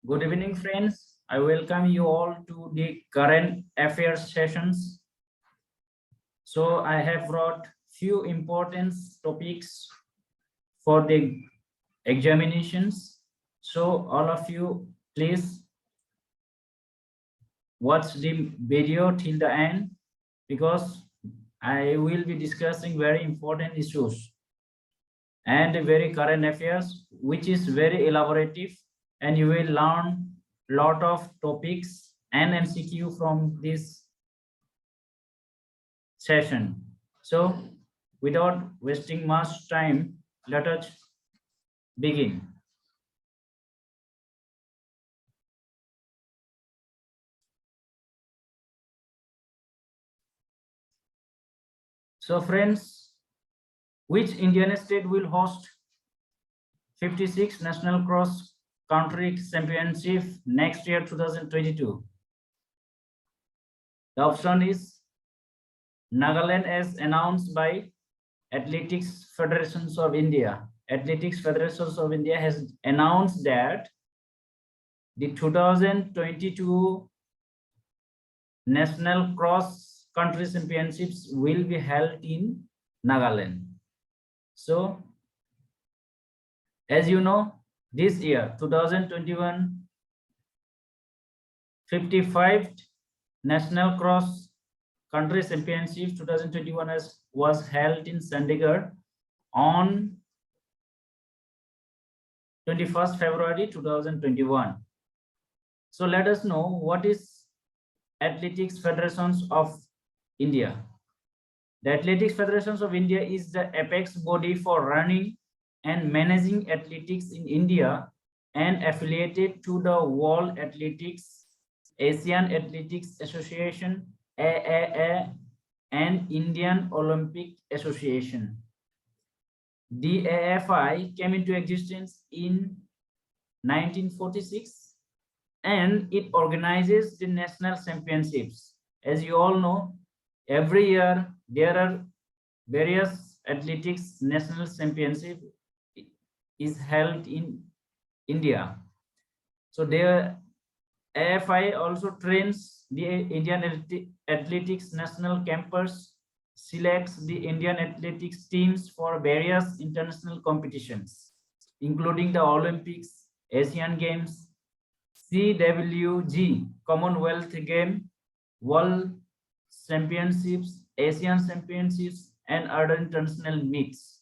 Good evening, friends. I welcome you all to the current affairs sessions. So I have brought few important topics for the examinations. So all of you, please watch the video till the end because I will be discussing very important issues and very current affairs, which is very elaborative, and you will learn lot of topics and MCQ from this session. So without wasting much time, let us begin. So friends, which Indian state will host 56 National Cross Country Championship next year 2022? The option is Nagaland, as announced by Athletics Federations of India. Athletics Federations of India has announced that the 2022 National Cross Country Championships will be held in Nagaland. So, as you know, this year 2021 55 National Cross Country Championship 2021 was held in Chandigarh on 21st February 2021. So let us know what is Athletics Federations of India. The Athletics Federations of India is the apex body for running and managing athletics in India and affiliated to the World Athletics, Asian Athletics Association, AAA, and Indian Olympic Association. The AFI came into existence in 1946 and it organizes the national championships. As you all know, every year there are various athletics national championship is held in India. So the AFI also trains the Indian athletics national campus, selects the Indian athletics teams for various international competitions, including the Olympics, Asian Games, CWG, Commonwealth Game, World Championships, Asian Championships, and other international meets.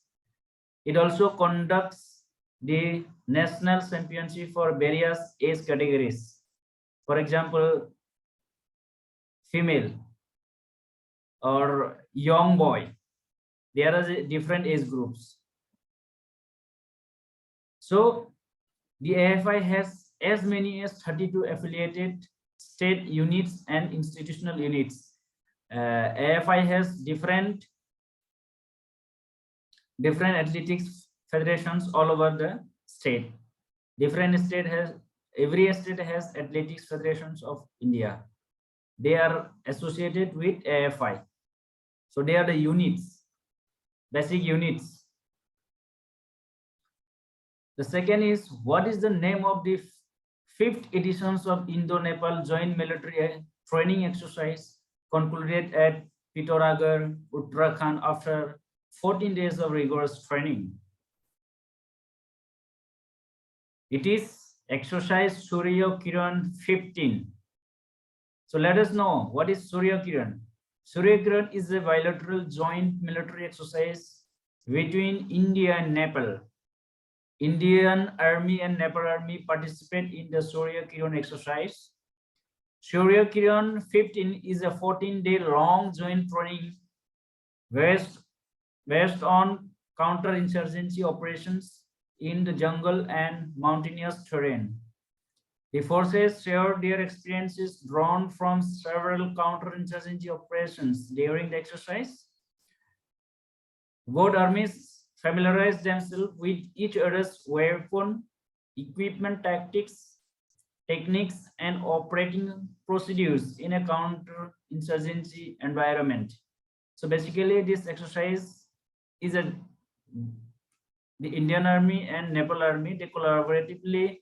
It also conducts the national championship for various age categories. For example, female or young boy. There are different age groups. So the AFI has as many as 32 affiliated state units and institutional units. AFI has different athletics federations all over the state. Every state has athletics federations of India. They are associated with AFI. So they are the units, basic units. The second is, what is the name of the 5th editions of Indo-Nepal Joint Military Training Exercise concluded at Pithoragarh, Uttarakhand after 14 days of rigorous training? It is exercise Surya Kiran 15. So let us know what is Surya Kiran. Surya Kiran is a bilateral joint military exercise between India and Nepal. Indian Army and Nepal Army participate in the Surya Kiran exercise. Surya Kiran 15 is a 14-day long joint training based on counter-insurgency operations in the jungle and mountainous terrain. The forces shared their experiences drawn from several counter-insurgency operations during the exercise. Both armies familiarized themselves with each other's weapon, equipment, tactics, techniques, and operating procedures in a counter-insurgency environment. So basically, this exercise is the Indian Army and Nepal Army, they collaboratively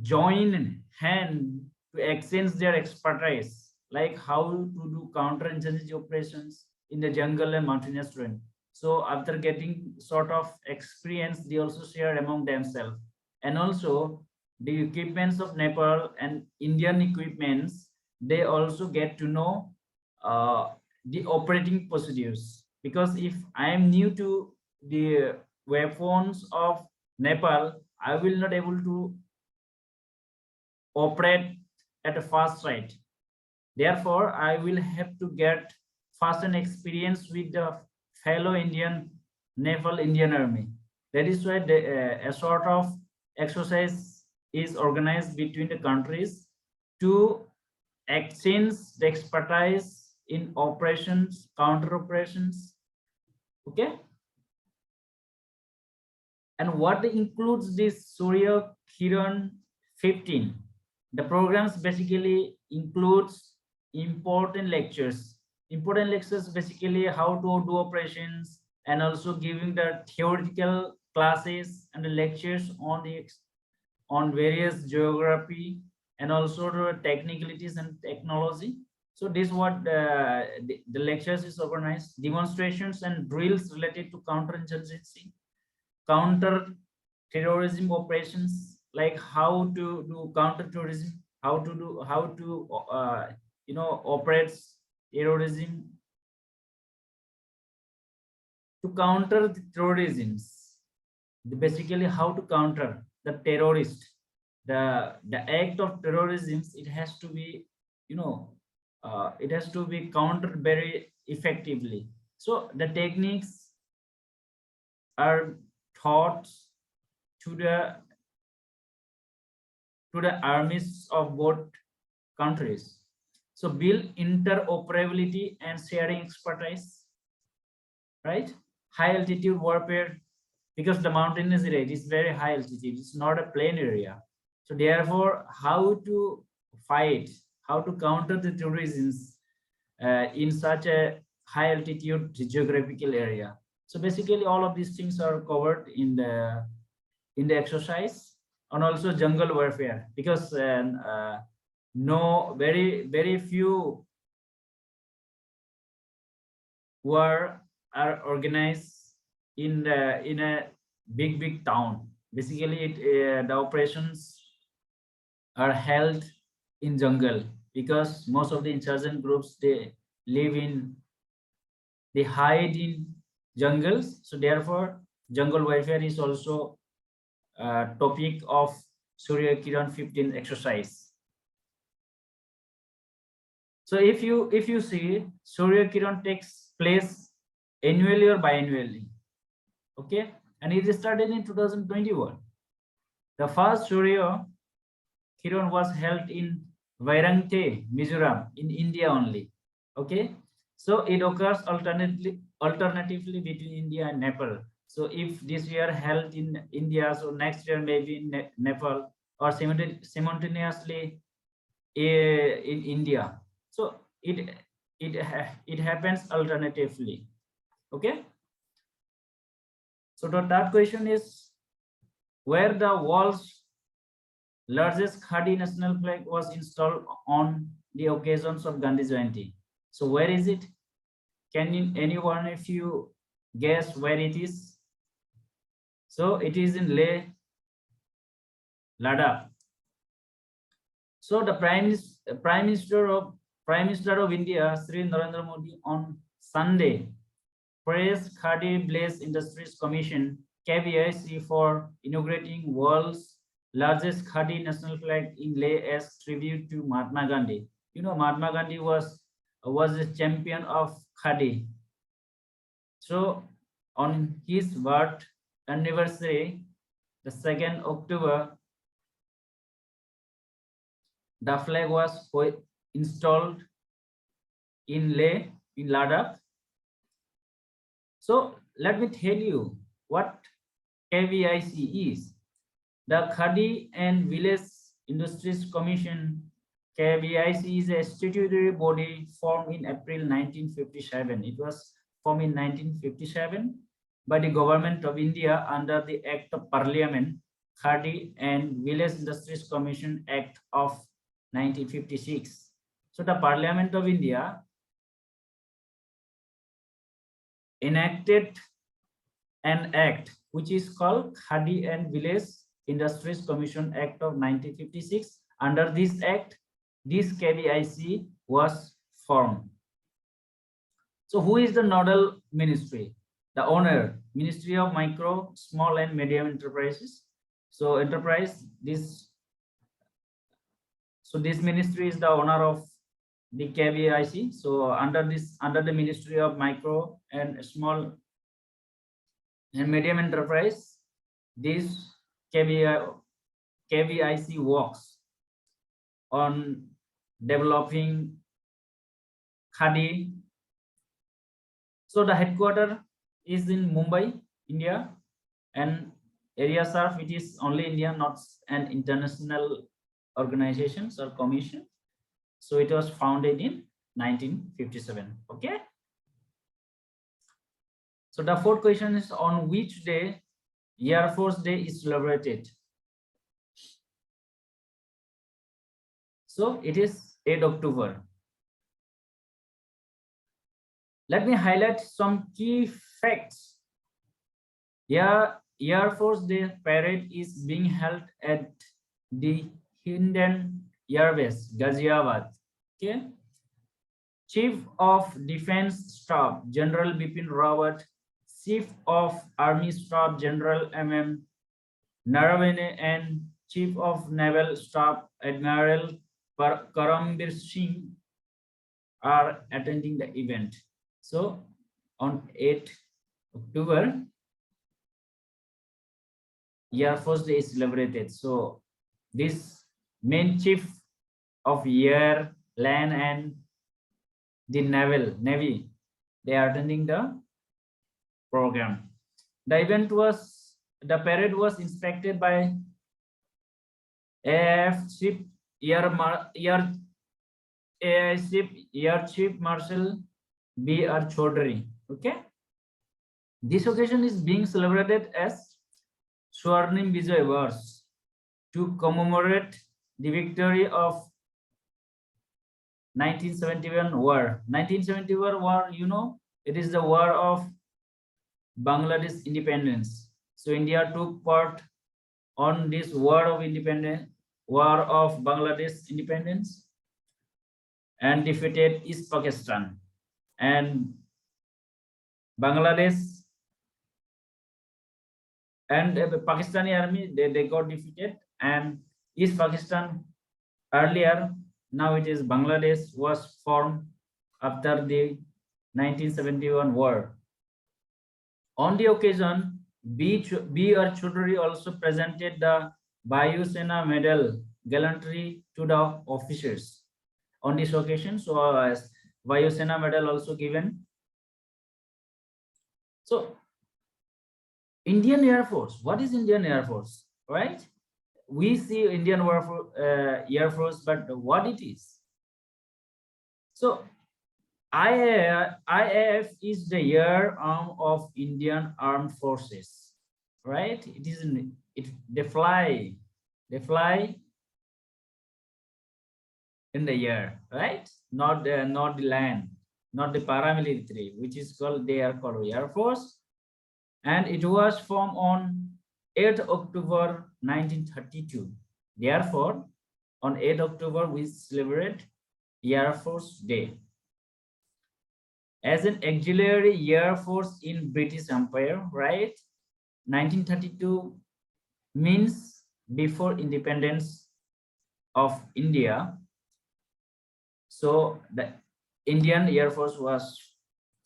join hand to exchange their expertise, like how to do counterinsurgency operations in the jungle and mountainous terrain. So after getting sort of experience, they also share among themselves. And also the equipments of Nepal and Indian equipments, they also get to know uh, the operating procedures. Because if I am new to the weapons of Nepal, I will not able to operate at a fast rate. Therefore, I will have to get first an experience with the fellow Indian naval Indian Army. That is why a sort of exercise is organized between the countries to exchange the expertise in operations, counter operations. Okay. And what includes this Surya Kiran 15? The programs basically includes important lectures. Important lectures basically how to do operations, and also giving the theoretical classes and the lectures on various geography, and also the technicalities and technology. So this is what the lectures is organized. Demonstrations and drills related to counterinsurgency, counter terrorism operations, like how to do counter terrorism, how to operates terrorism, to counter the terrorisms, basically how to counter the terrorist, the act of terrorism. It has to be, it has to be countered very effectively. So the techniques are taught to the armies of both countries. So build interoperability and sharing expertise, right? High altitude warfare, because the mountainous area is very high altitude, it's not a plain area. So therefore, how to fight, how to counter the terrorism in such a high altitude geographical area. So basically all of these things are covered in the exercise. And also jungle warfare, because no, very few war are organized in a big town. Basically the operations are held in jungle, because most of the insurgent groups, they hide in jungles. So therefore jungle warfare is also a topic of Surya Kiran 15 exercise. So if you see, Surya Kiran takes place annually or biannually. Okay, and it started in 2021. The first Surya Kiran was held in Vairangte, Mizoram, in India only. Okay, so it occurs alternatively between India and Nepal. So if this year held in India, so next year maybe in Nepal, or simultaneously in India. So it happens alternatively. Okay. So the third question is, where the world's largest Khadi national flag was installed on the occasions of Gandhi Jayanti. So where is it? Can anyone of you guess where it is? So it is in Leh, Ladakh. So the Prime Minister of India, Sri Narendra Modi, on Sunday praised Khadi Blaze Industries Commission (KBIC) for inaugurating world's largest Khadi national flag in Leh as tribute to Mahatma Gandhi. You know, Mahatma Gandhi was a champion of Khadi. So on his birth anniversary, the 2nd October, the flag was installed in Leh, in Ladakh. So let me tell you what KVIC is. The Khadi and Village Industries Commission, KVIC, is a statutory body formed in April 1957. It was formed in 1957, by the Government of India under the Act of Parliament, Khadi and Village Industries Commission Act of 1956. So the Parliament of India enacted an act which is called Khadi and Village Industries Commission Act of 1956. Under this act, this KVIC was formed. So who is the nodal ministry? The owner, Ministry of Micro, Small and Medium Enterprises. So this ministry is the owner of the KVIC. So under the Ministry of Micro and Small and Medium Enterprise, this KVIC works on developing Khadi. So the headquarters is in Mumbai, India, and area served it is only India, not an international organizations or commission. So it was founded in 1957. Okay. So the fourth question is, on which day Air Force Day is celebrated? So it is 8 October. Let me highlight some key facts. Air Force Day parade is being held at the Hindan Air Base, Ghaziabad. Okay. Chief of Defense Staff General Bipin Rawat, Chief of Army Staff General MM Naravane, and Chief of Naval Staff Admiral Karambir Singh are attending the event. So on 8 October, Air Force Day is celebrated. So this main chief of air, land, and the navy, they are attending the program. The parade was inspected by Air Chief Marshal B.R. Chaudhary. Okay. This occasion is being celebrated as Swarnim Vijay Vars to commemorate the victory of 1971 war. 1971 war, you know, it is the war of Bangladesh independence. So India took part on this war of Bangladesh independence and defeated East Pakistan, and Bangladesh and the Pakistani army, they got defeated, and East Pakistan earlier, now it is Bangladesh, was formed after the 1971 war. On the occasion, B.R. Chaudhary also presented the Vayu Sena Medal gallantry to the officers. On this occasion, so Vayu Sena Medal also given. So Indian Air Force, what is Indian Air Force, right? We see Indian Air Force, but what it is? So IAF is the air arm of Indian Armed Forces, right? They fly in the air, right? Not the land, not the paramilitary, which is called, they are called Air Force, and it was formed on 8 October 1932. Therefore, on 8 October we celebrate Air Force Day. As an auxiliary air force in British Empire, right? 1932 means before independence of India. So the Indian Air Force was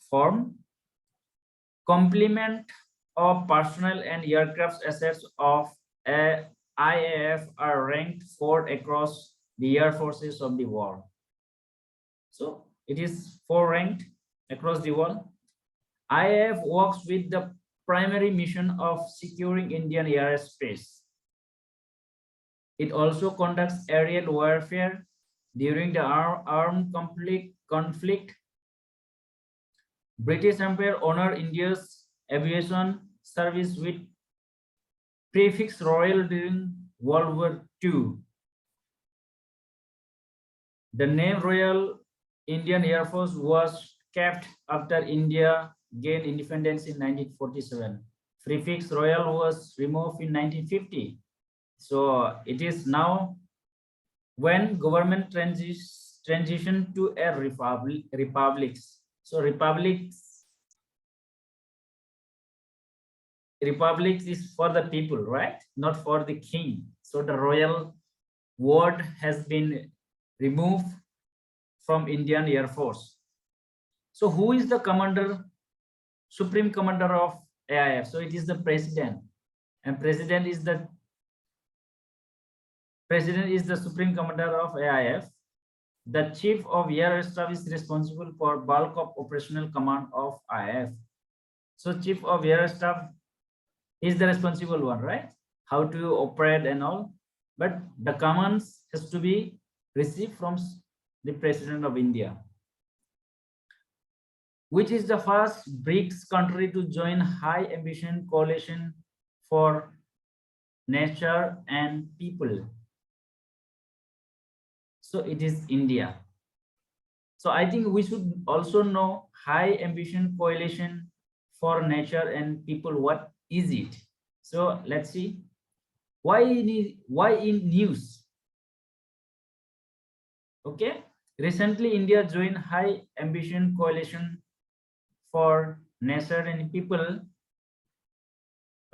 formed. Complement of personnel and aircraft assets of IAF are ranked fourth across the air forces of the world. So it is 4 ranked across the world. IAF works with the primary mission of securing Indian airspace. It also conducts aerial warfare during the armed conflict. British Empire honored India's aviation service with prefix Royal during World War II. The name Royal Indian Air Force was kept after India gained independence in 1947. Prefix Royal was removed in 1950. So it is now when government transition to a republics. So republics is for the people, right? Not for the king. So the royal word has been removed from Indian Air Force. So who is the commander, supreme commander of AIF? So it is the president, and president is the supreme commander of AIF. The chief of air staff is responsible for bulk of operational command of IF. So chief of air staff is the responsible one, right? How to operate and all, but the commands has to be received from the president of India. Which is the first BRICS country to join high ambition coalition for nature and people? So it is India. So I think we should also know high ambition coalition for nature and people. What is it? So let's see. Why in news? Okay. Recently, India joined high ambition coalition for nature and people.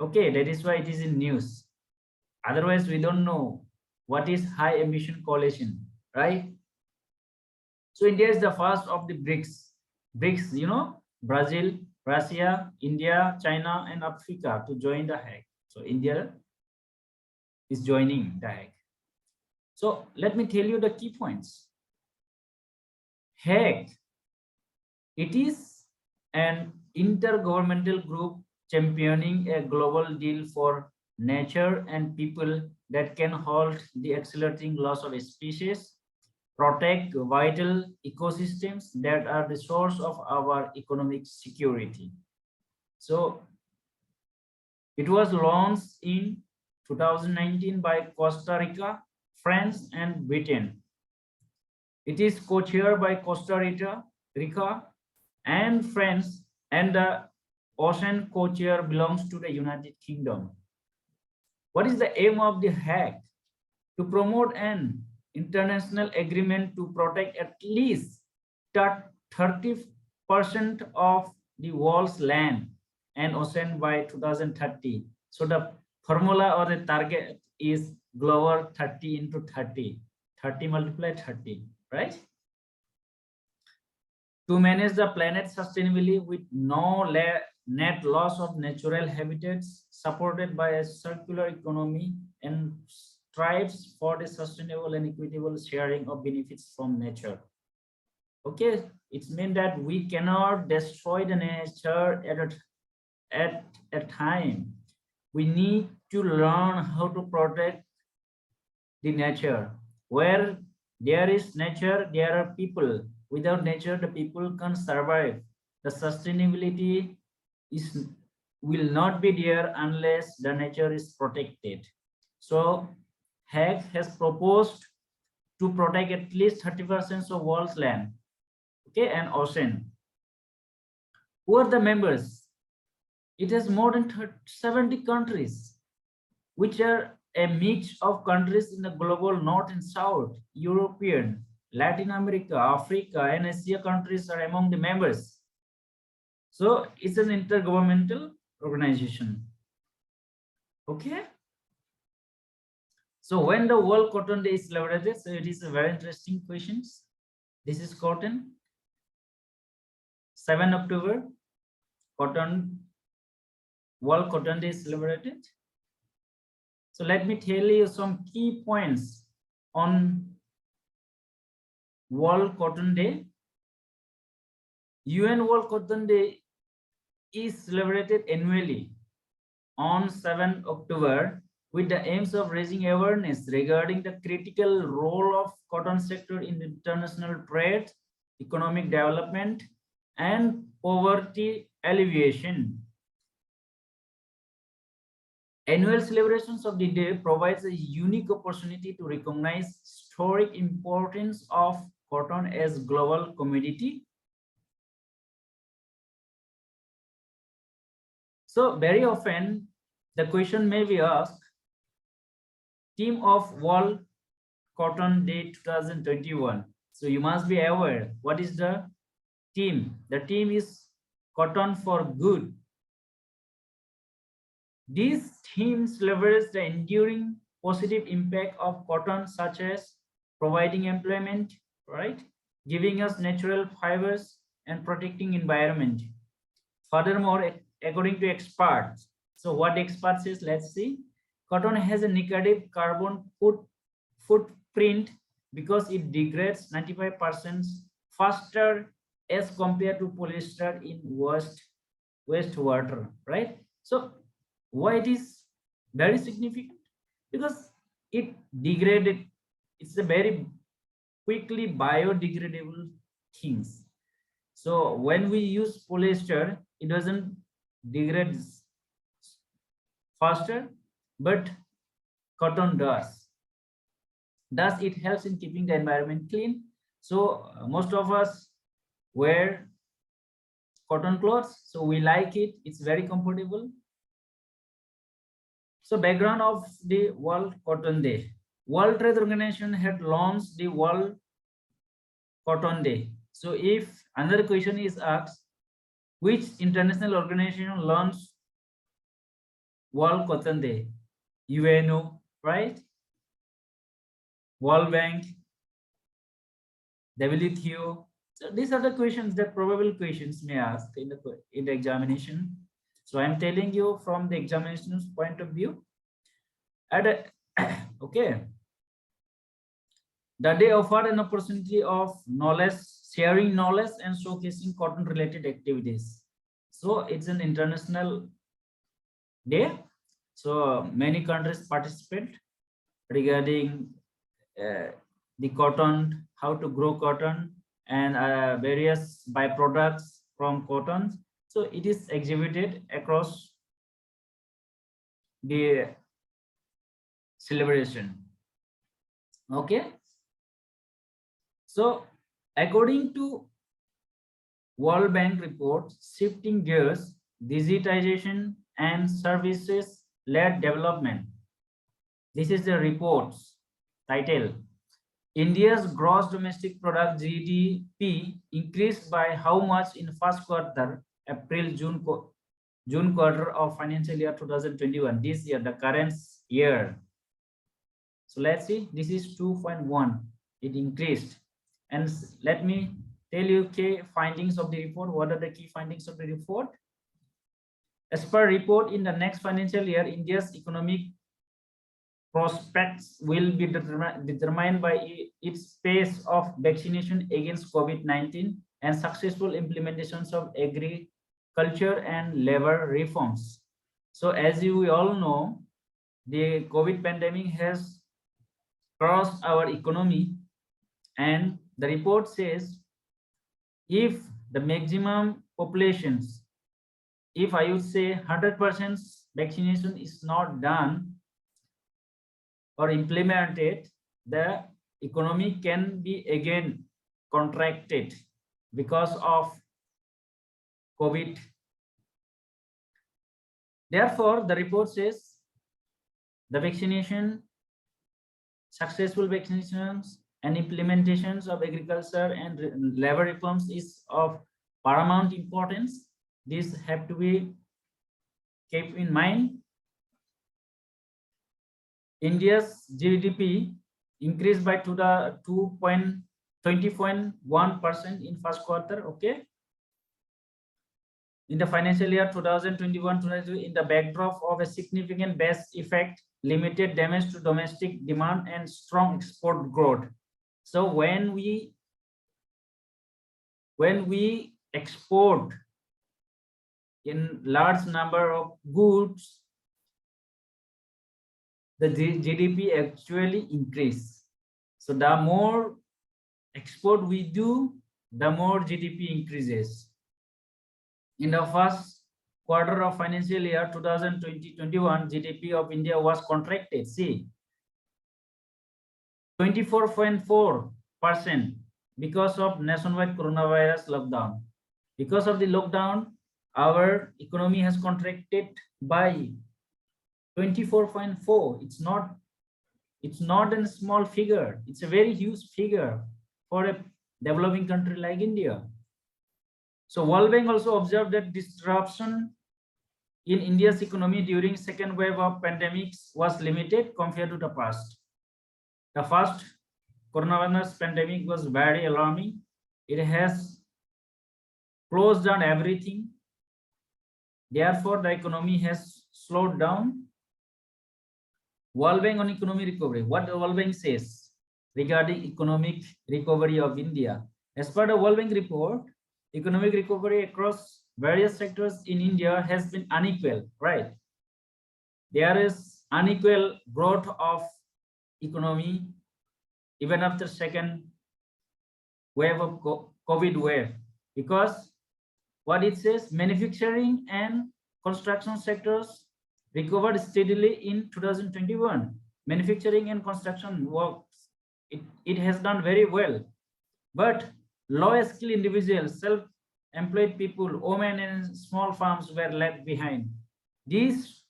Okay, that is why it is in news. Otherwise, we don't know what is high ambition coalition, right? So India is the first of the BRICS. BRICS, you know, Brazil, Russia, India, China, and Africa to join the Hague. So India is joining the Hague. So let me tell you the key points. Hague, it is an intergovernmental group championing a global deal for nature and people that can halt the accelerating loss of species, protect vital ecosystems that are the source of our economic security. So it was launched in 2019 by Costa Rica, France, and Britain. It is co-chaired by Costa Rica and France, and the ocean co-chair belongs to the United Kingdom. What is the aim of the Hague? To promote an international agreement to protect at least 30% of the world's land and ocean by 2030. So the formula or the target is global 30 into 30. 30 multiplied 30, right? To manage the planet sustainably with no net loss of natural habitats, supported by a circular economy, and strives for the sustainable and equitable sharing of benefits from nature. Okay, it means that we cannot destroy the nature at a time. We need to learn how to protect the nature. Where there is nature, there are people. Without nature, the people can't survive. The sustainability will not be there unless the nature is protected. So Hague has proposed to protect at least 30% of world's land, okay, and ocean. Who are the members? It has more than 70 countries, which are a mix of countries in the global north and south. European, Latin America, Africa, and Asia countries are among the members. So it's an intergovernmental organization. Okay. So when the World Cotton Day is celebrated, so it is a very interesting question. This is cotton. 7 October, World Cotton Day is celebrated. So let me tell you some key points on World Cotton Day. UN World Cotton Day is celebrated annually on 7 October with the aims of raising awareness regarding the critical role of cotton sector in international trade, economic development, and poverty alleviation. Annual celebrations of the day provides a unique opportunity to recognize historic importance of cotton as global commodity. So very often the question may be asked, theme of World Cotton Day 2021. So you must be aware what is the theme. The theme is cotton for good. These themes leverage the enduring positive impact of cotton, such as providing employment, right, giving us natural fibers and protecting environment. Furthermore, according to experts, so what experts says, let's see. Cotton has a negative carbon footprint because it degrades 95% faster as compared to polyester in wastewater, right? So why it is very significant? Because it degraded, it's a very quickly biodegradable things. So when we use polyester, it doesn't degrade faster, but cotton does. Thus, it helps in keeping the environment clean. So most of us wear cotton clothes, so we like it. It's very comfortable. So background of the World Cotton Day. World Trade Organization had launched the World Cotton Day. So if another question is asked, which international organization launched World Cotton Day? UNO, right? World Bank, WTO. So these are the questions that probable questions may ask in the examination. So I'm telling you from the examination's point of view. Okay. The day offered an opportunity of knowledge, sharing knowledge and showcasing cotton related activities. So it's an international day. So many countries participate regarding the cotton, how to grow cotton and various byproducts from cotton. So it is exhibited across the celebration. Okay. So according to World Bank report, shifting gears, digitization and services led development. This is the report's title. India's gross domestic product GDP increased by how much in first quarter, June quarter of financial year 2021, this year, the current year. So let's see, this is 2.1, it increased. And let me tell you key findings of the report. What are the key findings of the report? As per report, in the next financial year, India's economic prospects will be determined by its pace of vaccination against COVID-19 and successful implementations of agriculture and labor reforms. So as we all know, the COVID pandemic has crossed our economy, and the report says if the maximum populations, if I would say 100% vaccination is not done or implemented, the economy can be again contracted because of COVID. Therefore, the report says the vaccination, successful vaccinations and implementations of agriculture and labor reforms is of paramount importance. These have to be kept in mind. India's GDP increased by 20.1% in first quarter. Okay. In the financial year 2021-22, in the backdrop of a significant base effect, limited damage to domestic demand and strong export growth. So when we export in large number of goods, the GDP actually increase. So the more export we do, the more GDP increases. In the first quarter of financial year 2020-21, GDP of India was contracted. See, 24.4% because of nationwide coronavirus lockdown. Because of the lockdown, our economy has contracted by 24.4. It's not a small figure. It's a very huge figure for a developing country like India. So World Bank also observed that disruption in India's economy during second wave of pandemics was limited compared to the past. The first coronavirus pandemic was very alarming. It has closed down everything. Therefore, the economy has slowed down. World Bank on economic recovery. What the World Bank says regarding economic recovery of India. As per the World Bank report, economic recovery across various sectors in India has been unequal, right? There is unequal growth of economy even after second wave of COVID wave, because what it says, manufacturing and construction sectors recovered steadily in 2021. Manufacturing and construction works, it has done very well, but low skilled individuals, self-employed people, women and small farms were left behind. These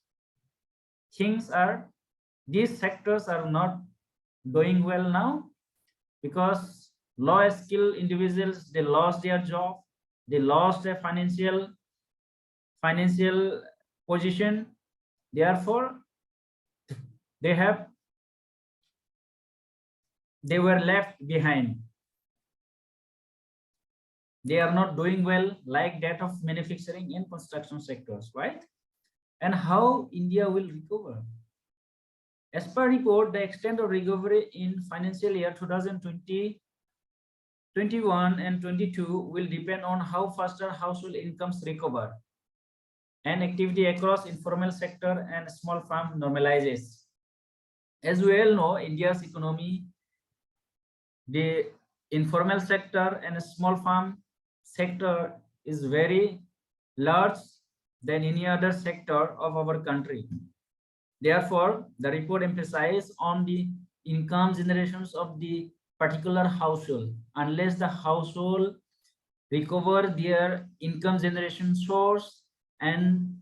sectors are not doing well now, because low skilled individuals, they lost their job, they lost their financial position. Therefore, they were left behind. They are not doing well like that of manufacturing and construction sectors, right? And how India will recover? As per report, the extent of recovery in financial year 2020, 21 and 22 will depend on how faster household incomes recover and activity across informal sector and small farm normalizes. As we all know, India's economy, the informal sector and small farm sector is very large than any other sector of our country. Therefore, the report emphasizes on the income generations of the particular household. Unless the household recover their income generation source and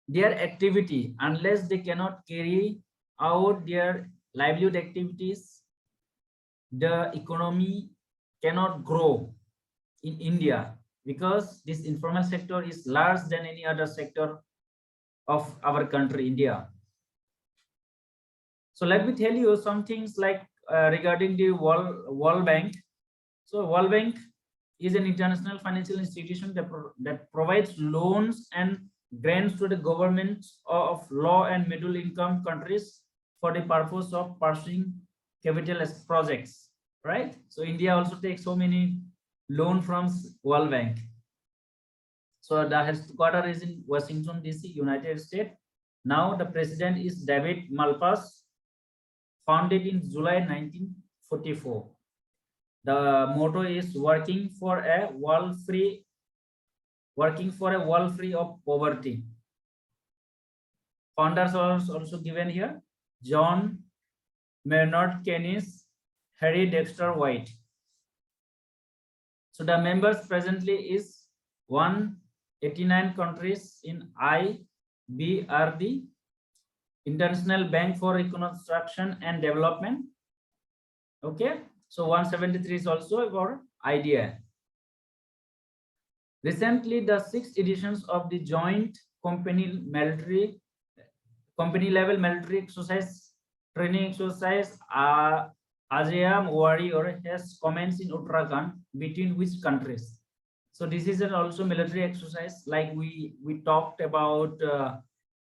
their activity, unless they cannot carry out their livelihood activities, the economy cannot grow in India, because this informal sector is larger than any other sector of our country, India. So let me tell you some things like regarding the World Bank. So World Bank is an international financial institution that provides loans and grants to the governments of low and middle income countries for the purpose of pursuing capital projects, right? So India also takes so many loan from World Bank. So the headquarters is in Washington, D.C., United States. Now the president is David Malpass, founded in July 1944. The motto is working for a world free of poverty. Founders are also given here: John Maynard Keynes, Harry Dexter White. So the members presently is 189 countries in IBRD, International Bank for Reconstruction and Development. Okay, so 173 is also for IDA. Recently, the 6th editions of the Joint Company Level Military Exercise Training Exercise ASEAN Warrior has commenced in Uttarakhand. Between which countries? So this is also military exercise, like we talked about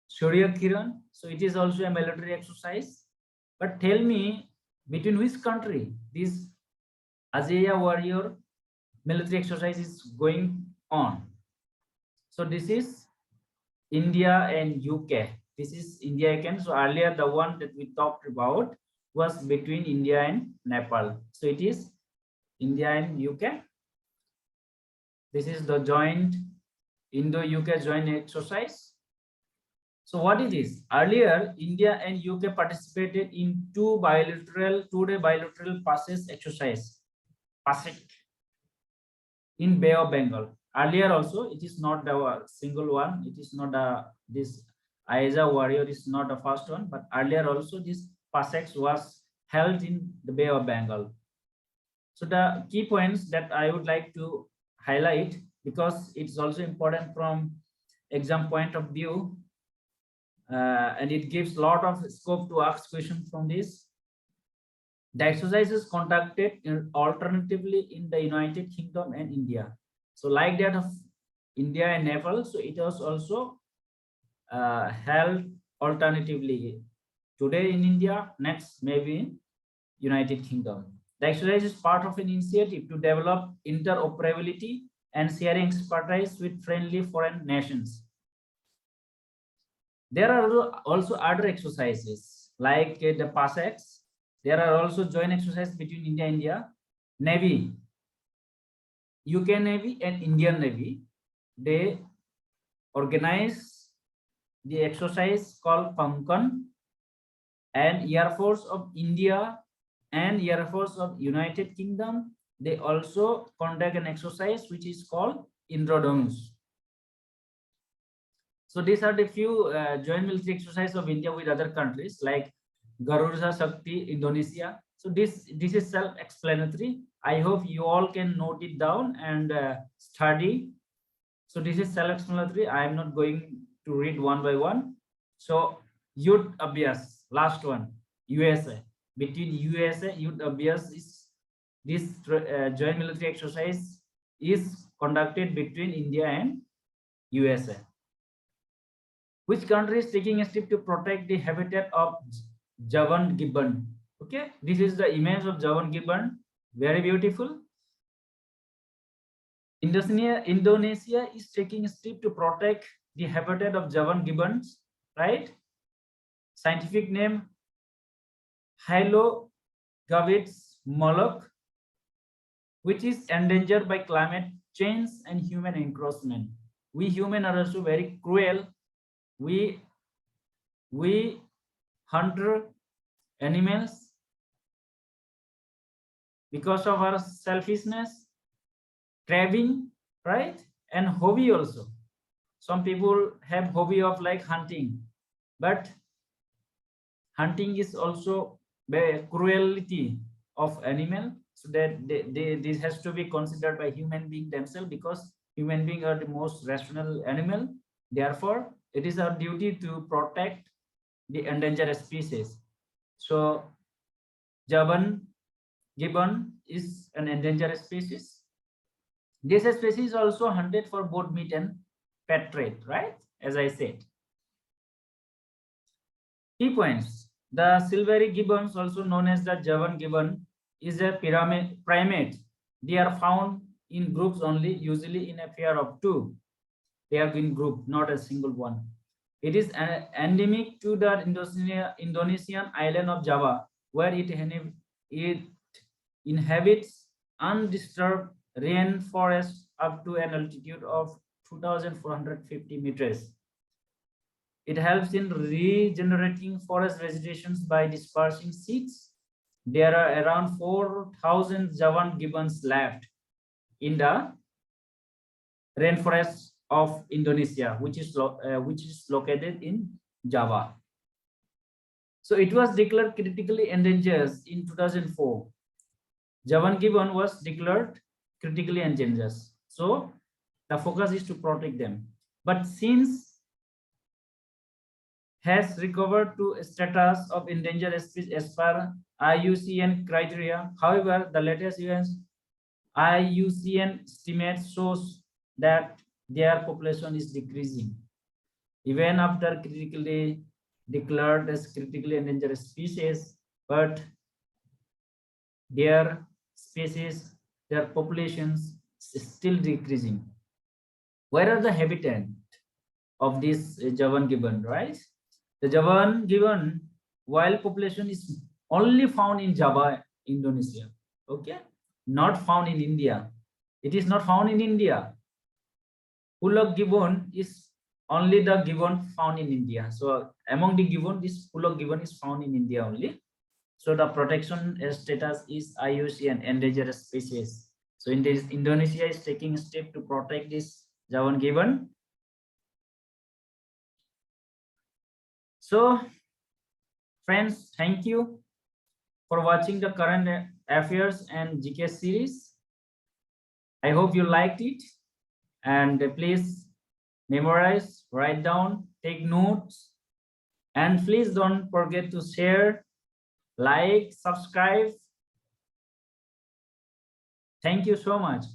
Surya Kiran. So it is also a military exercise. But tell me, between which country this ASEAN Warrior military exercise is going on? So this is India and UK. This is India again. So earlier the one that we talked about was between India and Nepal. So it is India and UK. This is the joint Indo-UK joint exercise. So what it is? Earlier, India and UK participated in two-day bilateral passes exercise, PASEC, in Bay of Bengal. Earlier also, it is not the single one. It is not this Aiza warrior is not the first one, but earlier also this PASEC was held in the Bay of Bengal. So the key points that I would like to highlight, because it's also important from exam point of view, and it gives a lot of scope to ask questions from this. The exercise is conducted alternatively in the United Kingdom and India. So like that of India and Nepal, so it was also held alternatively. Today in India, next maybe in United Kingdom. The exercise is part of an initiative to develop interoperability and sharing expertise with friendly foreign nations. There are also other exercises like the PASEX. There are also joint exercises between India and India, Navy, UK Navy and Indian Navy. They organize the exercise called Konkan, and Air Force of India and Air Force of United Kingdom, they also conduct an exercise which is called Indradhanush. So these are the few joint military exercises of India with other countries like Garuda Shakti, Indonesia. So this is self-explanatory. I hope you all can note it down and study. So this is self-explanatory. I am not going to read one by one. So Yudh Abhyas, last one, USA. Between USA, Yudh Abhyas is this joint military exercise is conducted between India and USA. Which country is taking a step to protect the habitat of Javan gibbon? Okay, this is the image of Javan gibbon, very beautiful. Indonesia is taking a step to protect the habitat of Javan gibbons, right? Scientific name Hylogavis moloch, which is endangered by climate change and human encroachment. We humans are also very cruel. We hunt animals because of our selfishness, craving, right? And hobby also. Some people have hobby of like hunting, but hunting is also the cruelty of animal. So that this has to be considered by human being themselves, because human beings are the most rational animal. Therefore, it is our duty to protect the endangered species. So Javan gibbon is an endangered species. This species is also hunted for both meat and pet trade, right? As I said. Key points. The silvery gibbons, also known as the Javan gibbon, is a primate. They are found in groups only, usually in a pair of two. They are in group, not a single one. It is endemic to the Indonesian island of Java, where it inhabits undisturbed rainforest up to an altitude of 2,450 meters. It helps in regenerating forest vegetations by dispersing seeds. There are around 4,000 Javan gibbons left in the rainforest of Indonesia, which is located in Java. So it was declared critically endangered in 2004. Javan gibbon was declared critically endangered. So the focus is to protect them. But since has recovered to a status of endangered species as per IUCN criteria. However, the latest IUCN estimate shows that their population is decreasing. Even after critically declared as critically endangered species, but their species, their populations is still decreasing. Where are the habitat of this Javan gibbon, right? The Javan gibbon wild population is only found in Java, Indonesia. Okay, not found in India. It is not found in India. Pulak gibbon is only the gibbon found in India. So among the gibbon, this Pulak gibbon is found in India only. So the protection status is IUCN endangered species. So Indonesia is taking a step to protect this Javan gibbon. So friends, thank you for watching the current affairs and GK series. I hope you liked it, and please memorize, write down, take notes, and please don't forget to share, like, subscribe. Thank you so much.